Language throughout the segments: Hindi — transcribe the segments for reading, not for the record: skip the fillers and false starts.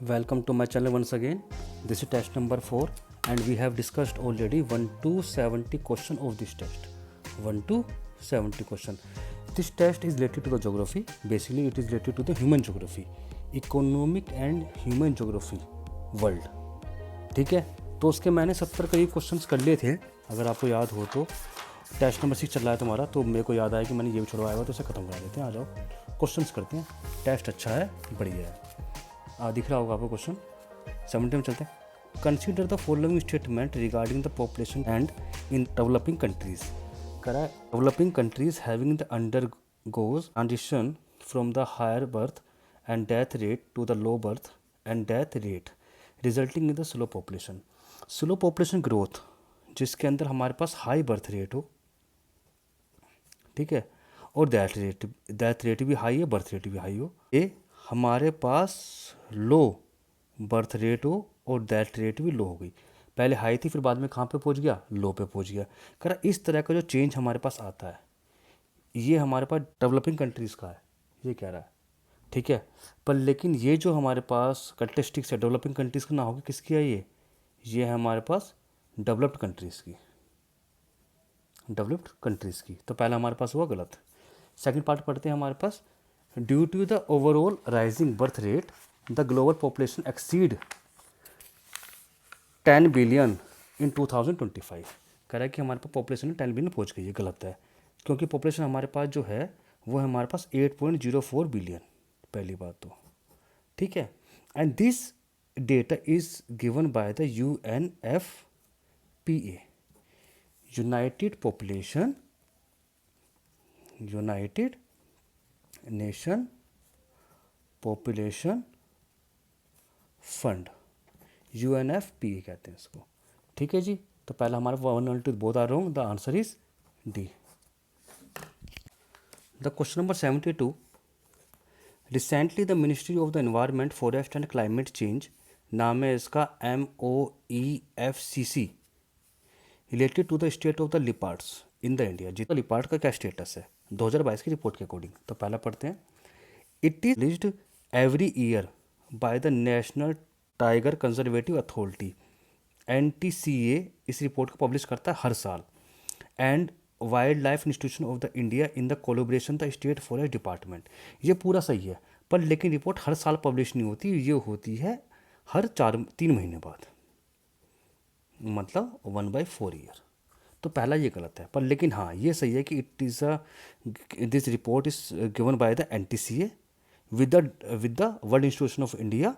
Welcome to my channel once again. This is test number 4 and we have discussed already 1 to 70 question of this test. 1 to 70 question. This test is related to the geography. Basically it is related to the human geography. Economic and human geography world. ठीक है, तो उसके मैंने 70 करीब क्वेश्चंस कर लिए थे, अगर आपको याद हो तो। टेस्ट नंबर 6 चल रहा है तुम्हारा, तो मेरे को याद आया कि मैंने ये भी छुड़वाया हुआ, तो उसे ख़त्म करा देते हैं। आ जाओ क्वेश्चंस करते हैं। टेस्ट अच्छा है, बढ़िया है। दिख रहा होगा आपको क्वेश्चन। 70 में चलते हैं। Consider the following statement regarding the population and in developing countries. करा developing countries having the under goes transition from the higher birth and death rate to the low birth and death rate resulting in the slow population. Slow population growth जिसके अंदर हमारे पास हाई बर्थ रेट हो, ठीक है, और डेथ रेट भी हाई है, बर्थ रेट भी हाई हो। ये हमारे पास लो बर्थ रेट हो और डेथ रेट भी लो हो गई। पहले हाई थी, फिर बाद में कहाँ पे पहुँच गया, लो पे पहुँच गया। कह रहा इस तरह का जो चेंज हमारे पास आता है, ये हमारे पास डेवलपिंग कंट्रीज़ का है, ये कह रहा है, ठीक है। पर लेकिन ये जो हमारे पास करेक्टरिस्टिक्स है डेवलपिंग कंट्रीज़ का ना होगी, किसकी है ये है हमारे पास डेवलप्ड कंट्रीज़ की, डेवलप्ड कंट्रीज़ की। तो पहला हमारे पास हुआ गलत। सेकंड पार्ट पढ़ते हैं हमारे पास। Due to the overall rising birth rate the global population exceed 10 billion in 2025। कह रहा है कि हमारे पास पॉपुलेशन 10 बिलियन पहुंच गई है। गलत है, क्योंकि पॉपुलेशन हमारे पास जो है वो है हमारे पास 8.04 बिलियन, पहली बात तो, ठीक है। And this data is given by the UNFPA, United nation population fund, UNFPA कहते हैं इसको, ठीक है जी। तो पहला हमारा 1 और 2 both are wrong, the answer is D. The question number 72। Recently the ministry of the environment forest and climate change, नाम है इसका MOEFCC, related to the state of the leopards in the India. जी, तो लिपार्ड का क्या स्टेटस है 2022 की रिपोर्ट के अकॉर्डिंग। तो पहला पढ़ते हैं। It is listed every year by the national tiger conservative authority, NTCA इस रिपोर्ट को पब्लिश करता है हर साल, and wild life institution of the India in the collaboration the state forest department. ये पूरा सही है, पर लेकिन रिपोर्ट हर साल पब्लिश नहीं होती, ये होती है हर 3 महीने बाद, मतलब 1/4 ईयर। तो पहला ये गलत है, पर लेकिन हाँ ये सही है कि it is this report is given by the NTCA with the world institution of India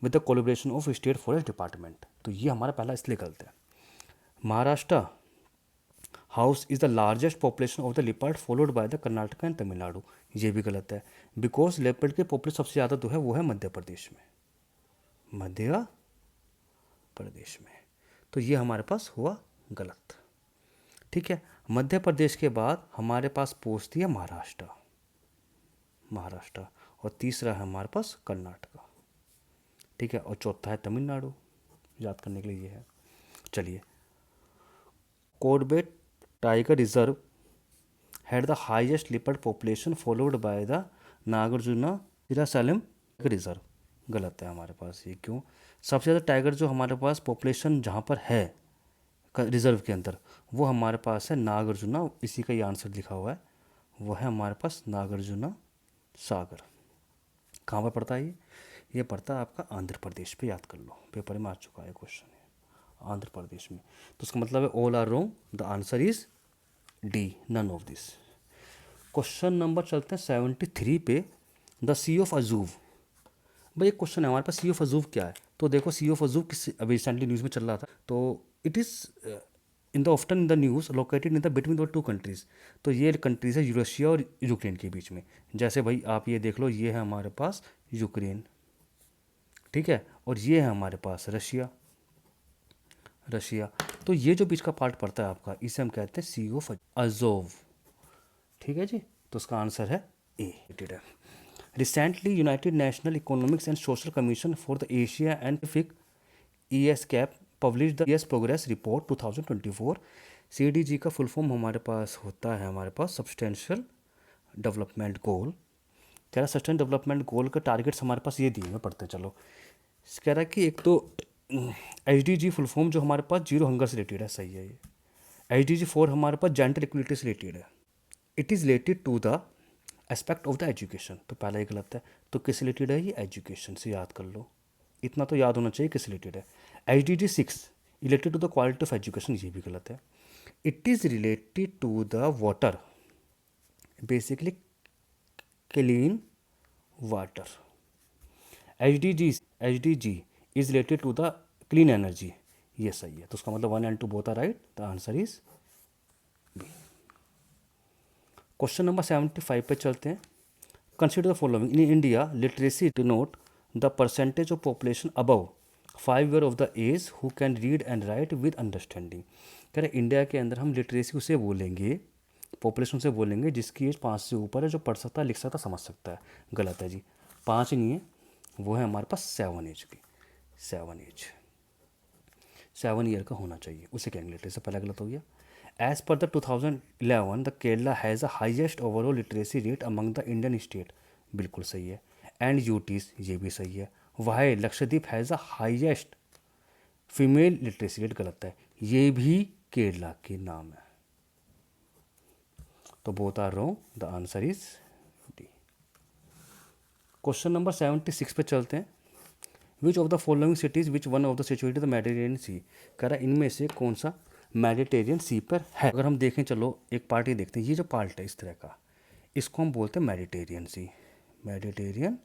with the collaboration of state forest department. तो ये हमारा पहला इसलिए गलत है। Maharashtra house is the largest population of the leopard followed by the Karnataka and Tamil Nadu. ये भी गलत है, बिकॉज लेपर्ड के पॉपुलेशन सबसे ज़्यादा जो है वो है मध्य प्रदेश में, मध्य प्रदेश में। तो ये हमारे पास हुआ गलत, ठीक है। मध्य प्रदेश के बाद हमारे पास पहुँचती है महाराष्ट्र, और तीसरा है हमारे पास कर्नाटक, ठीक है, और चौथा है तमिलनाडु। याद करने के लिए ये है। चलिए, Corbett tiger reserve had the highest leopard population followed by the Nagarjuna Srisailam reserve. गलत है हमारे पास ये। क्यों? सबसे ज़्यादा टाइगर जो हमारे पास पॉपुलेशन जहाँ पर है रिजर्व के अंदर, वो हमारे पास है नागार्जुना, इसी का ये आंसर लिखा हुआ है, वो है हमारे पास नागार्जुना सागर। कहाँ पर पड़ता है ये पड़ता है आपका आंध्र प्रदेश पे। याद कर लो, पेपर में आ चुका है क्वेश्चन, है आंध्र प्रदेश में। तो उसका मतलब है all are wrong, the answer is D, none of this. Question number चलते हैं 73 पे। The sea of Azov. भाई एक क्वेश्चन है हमारे पास, सी ऑफ अजूव क्या है। तो देखो सी ऑफ अजूव किस अभी रिसेंटली न्यूज़ में चल रहा था। तो it is in the often in the news located in the between the 2 countries. तो ये कंट्रीज़ है रशिया और यूक्रेन के बीच में। जैसे भाई आप ये देख लो, ये है हमारे पास यूक्रेन, ठीक है, और ये है हमारे पास रशिया। तो ये जो बीच का पार्ट पड़ता है आपका, इसे हम कहते हैं सी ऑफ अजोव, ठीक है जी। तो उसका आंसर है A. Recently united national economics and social commission for the Asia and Pacific ESCAP publish the ES progress report 2024। CDG का फुल फॉर्म हमारे पास होता है हमारे पास सब्सटेंशियल डेवलपमेंट गोल। क्या सस्टेन डेवलपमेंट गोल का टारगेट्स हमारे पास ये दिए हुए पढ़ते चलो। कह रहा है कि एक तो HDG फुल फॉर्म जो हमारे पास जीरो हंगर से रिलेटेड है, सही है ये। HDG 4 हमारे पास जेंडर इक्वलिटी से रिलेटेड है। It is related to the aspect of the education, तो पहला ही गलत है। तो किस रिलेटेड है ये? एजुकेशन से, याद कर लो, इतना तो याद होना चाहिए किस रिलेटेड है। HDG 6 related to the quality of education, ये भी गलत है। It is related to the water, basically clean water. H D G is related to the clean energy, ये सही है। तो उसका मतलब 1 and 2 both are right, the answer is B. Question number 75 पे चलते हैं। Consider the following. In India literacy denote the percentage of population above 5 year of the age who can read and write with understanding. कह रहे इंडिया के अंदर हम लिटरेसी उसे बोलेंगे, पॉपुलेशन से बोलेंगे जिसकी एज 5 से ऊपर है, जो पढ़ सकता है, लिख सकता, समझ सकता है। गलत है जी, 5 नहीं है, वो है हमारे पास 7 एज की। 7 ईयर का होना चाहिए, उसे कहेंगे लिटरेसी। पहला गलत हो गया। As per the 2011 the Kerala has the highest overall literacy rate among the Indian state, बिल्कुल सही है। एंड यूटीज, ये भी सही है। Why Lakshadweep has the highest female literacy rate, गलत है, ये भी केरला के नाम है। तो both are wrong, the answer is D. Question number 76 पे चलते हैं। Which of the following cities which one of the situated the Mediterranean सी, कह रहा है इनमें से कौन सा मेडिटेरियन सी पर है। अगर हम देखें, चलो एक पार्ट ही देखते हैं, ये जो पार्ट है इस तरह का, इसको हम बोलते हैं मेडिटेरियन सी। मेडिटेरियन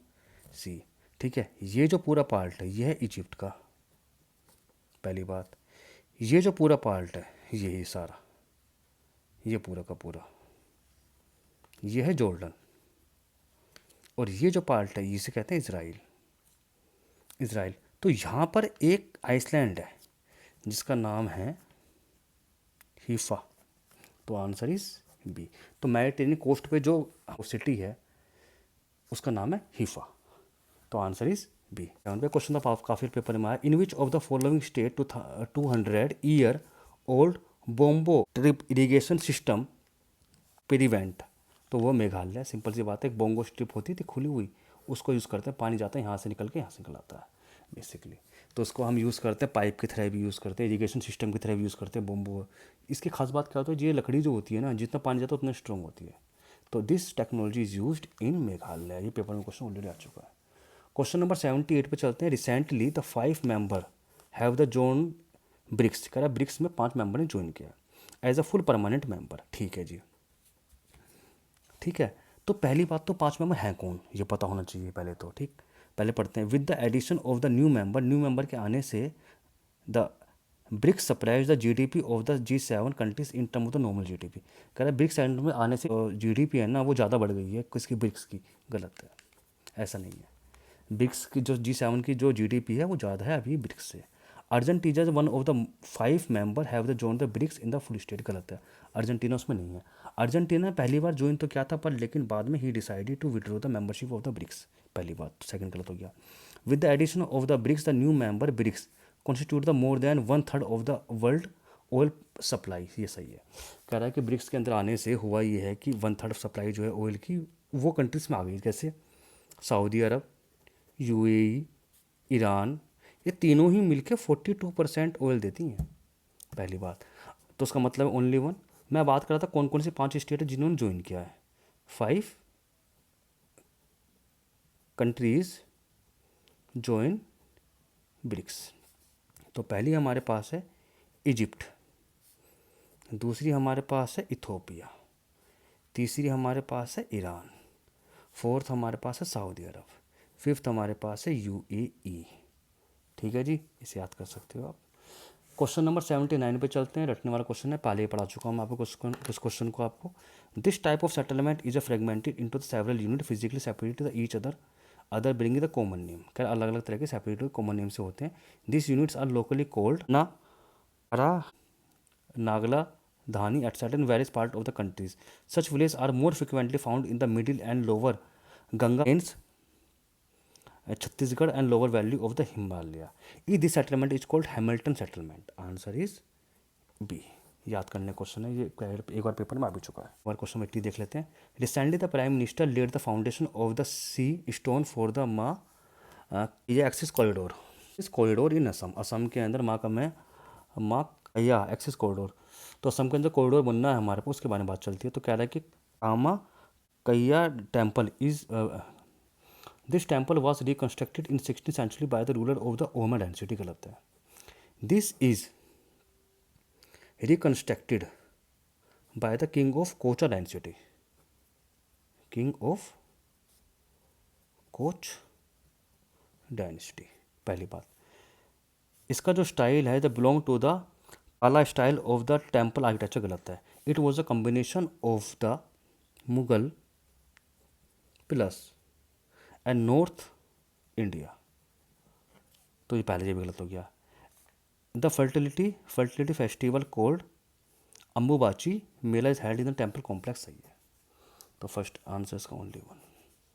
सी, ठीक है। ये जो पूरा पार्ट है ये है इजिप्ट का, पहली बात। ये जो पूरा पार्ट है ये सारा, ये पूरा का पूरा, ये है जॉर्डन। और ये जो पार्ट है इसे कहते हैं इजराइल। इजराइल। तो यहाँ पर एक आइसलैंड है जिसका नाम है हीफा, तो आंसर इज बी। तो मेडिटेरियन कोस्ट पे जो सिटी है उसका नाम है हीफा, तो आंसर इज बी। यहाँ पे क्वेश्चन था काफी पेपर में आया। In which of the following state 200 year old bamboo drip irrigation system prevent, तो वो मेघालय। सिंपल सी बात है, एक बोंगो स्ट्रिप होती थी खुली हुई, उसको यूज़ करते हैं, पानी जाता है यहाँ से निकल के यहाँ से निकल आता है बेसिकली। तो उसको हम यूज़ करते हैं, पाइप की तरह भी यूज़ करते हैं, इरीगेशन सिस्टम की तरह भी यूज़ करते हैं बोम्बो। इसकी खास बात क्या होती है, ये लकड़ी जो होती है ना, जितना पानी जाता है उतना स्ट्रॉन्ग होती है। तो this technology is used in Meghalaya. ये पेपर में क्वेश्चन ऑलरेडी आ चुका है। क्वेश्चन नंबर 78 पे चलते हैं। Recently the 5 member have the join BRICS, कह रहा है ब्रिक्स में 5 मेंबर ने ज्वाइन किया as a full permanent member, ठीक है जी, ठीक है। तो पहली बात तो 5 मेंबर हैं कौन, ये पता होना चाहिए पहले तो, ठीक। पहले पढ़ते हैं। With the addition of the new member, new member के आने से the BRICS surprise the GDP of the G7 countries in term of the normal GDP. कह रहा है ब्रिक्स में आने से जीडीपी है ना वो ज़्यादा बढ़ गई है किसकी, ब्रिक्स की। गलत है, ऐसा नहीं है। ब्रिक्स की जो G7 की जो जीडीपी है वो ज़्यादा है अभी ब्रिक्स से। Argentina is one of the 5 member have the join the BRICS in the full state, गलत है, अर्जेंटीना उसमें नहीं है। अर्जेंटीना पहली बार ज्वाइन तो क्या था पर, लेकिन बाद में ही decided to withdraw the membership of the BRICS, पहली बात। सेकंड गलत हो गया। With the addition of the BRICS the new member BRICS constitute the more than 1/3 of the world oil supply, ये सही है। कह रहा है कि ब्रिक्स के अंदर आने से हुआ ये है कि 1/3 सप्लाई जो है ऑयल की वो कंट्रीज में आ गई, कैसे? सऊदी अरब, यूएई, ईरान, ये तीनों ही मिलकर 42% ऑयल देती हैं, पहली बात। तो उसका मतलब ओनली वन। मैं बात कर रहा था कौन कौन से 5 स्टेट है जिन्होंने ज्वाइन किया है। 5 कंट्रीज ज्वाइन ब्रिक्स। तो पहली हमारे पास है इजिप्ट, दूसरी हमारे पास है इथोपिया, तीसरी हमारे पास है ईरान, फोर्थ हमारे पास है सऊदी अरब, फिफ्थ हमारे पास है यूएई, ठीक है जी, इसे याद कर सकते हो आप। क्वेश्चन नंबर 79 पे चलते हैं। रटने वाला क्वेश्चन है, पहले ही पढ़ा चुका हूँ मैं आपको इस क्वेश्चन को आपको। This type of settlement is a fragmented into the several unit physically separated each other bringing the common name. क्या अलग अलग तरह के सेपरेटेड कॉमन नेम से होते हैं। This units are locally called ना अरा नागला धानी at certain various part of the countries. Such village are more frequently found in the middle and lower Ganga range Chhattisgarh and lower valley of the Himalaya. ई this settlement is called hamleted settlement, answer is B. याद करने क्वेश्चन है ये, एक बार पेपर में आ भी चुका है। एक बार क्वेश्चन 80 देख लेते हैं। Recently the prime minister laid the foundation of the sea stone for the माँ ये एक्सिस कॉरिडोर, इस कॉरिडोर इन असम, असम के अंदर माँ कया एक्सिस कॉरिडोर, तो असम के अंदर कॉरिडोर बनना है हमारे पास, उसके बारे में बात चलती है। तो कह रहा है कि Kamakhya temple is this temple was reconstructed in 16th century by the ruler of the Ahom dynasty, गलत है। This is reconstructed by the king of Koch dynasty, king of Koch dynasty, पहली बात। इसका जो स्टाइल है the belong to the Pala style of the temple architecture, गलत है। It was a combination of the Mughal plus and north India, तो ये पहले ये भी गलत हो गया। The fertility festival cold Ambubachi Mela is held in the temple complex, सही है। तो फर्स्ट आंसर इसका ओनली वन,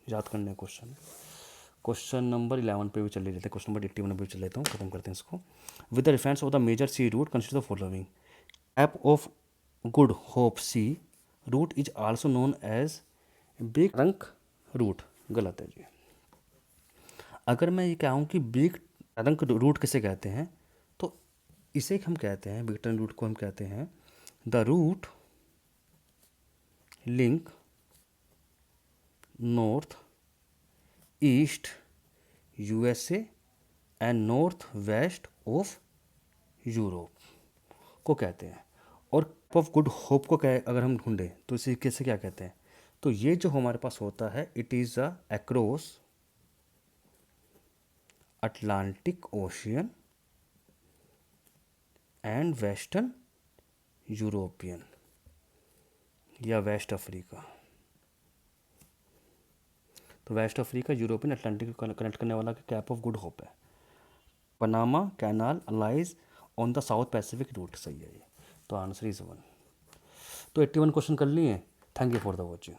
याद करने क्वेश्चन। क्वेश्चन नंबर 11 पे भी चले लेते हैं, क्वेश्चन नंबर 81 पे भी चल लेता हूँ, खत्म करते हैं इसको। With the reference of the major sea route consider the following. Cape of good hope sea route is also known as big trunk route, गलत है जी। अगर मैं ये कहूँ कि बिग ट्रंक रूट किसे कहते हैं, तो इसे हम कहते हैं, बिग ट्रंक रूट को हम कहते हैं the route link north east USA and north west of Europe को कहते हैं। और कैप ऑफ गुड होप को अगर हम ढूंढें तो इसे कैसे क्या कहते हैं, तो ये जो हमारे पास होता है it is a across Atlantic ocean and western European या वेस्ट अफ्रीका। तो वेस्ट अफ्रीका यूरोपियन अटलांटिक को कनेक्ट करने वाला कैप ऑफ गुड होप है। Panama canal lies on the south Pacific route, सही है ये। तो आंसर इज 1। तो 81 क्वेश्चन कर लिए। Thank you for the watching.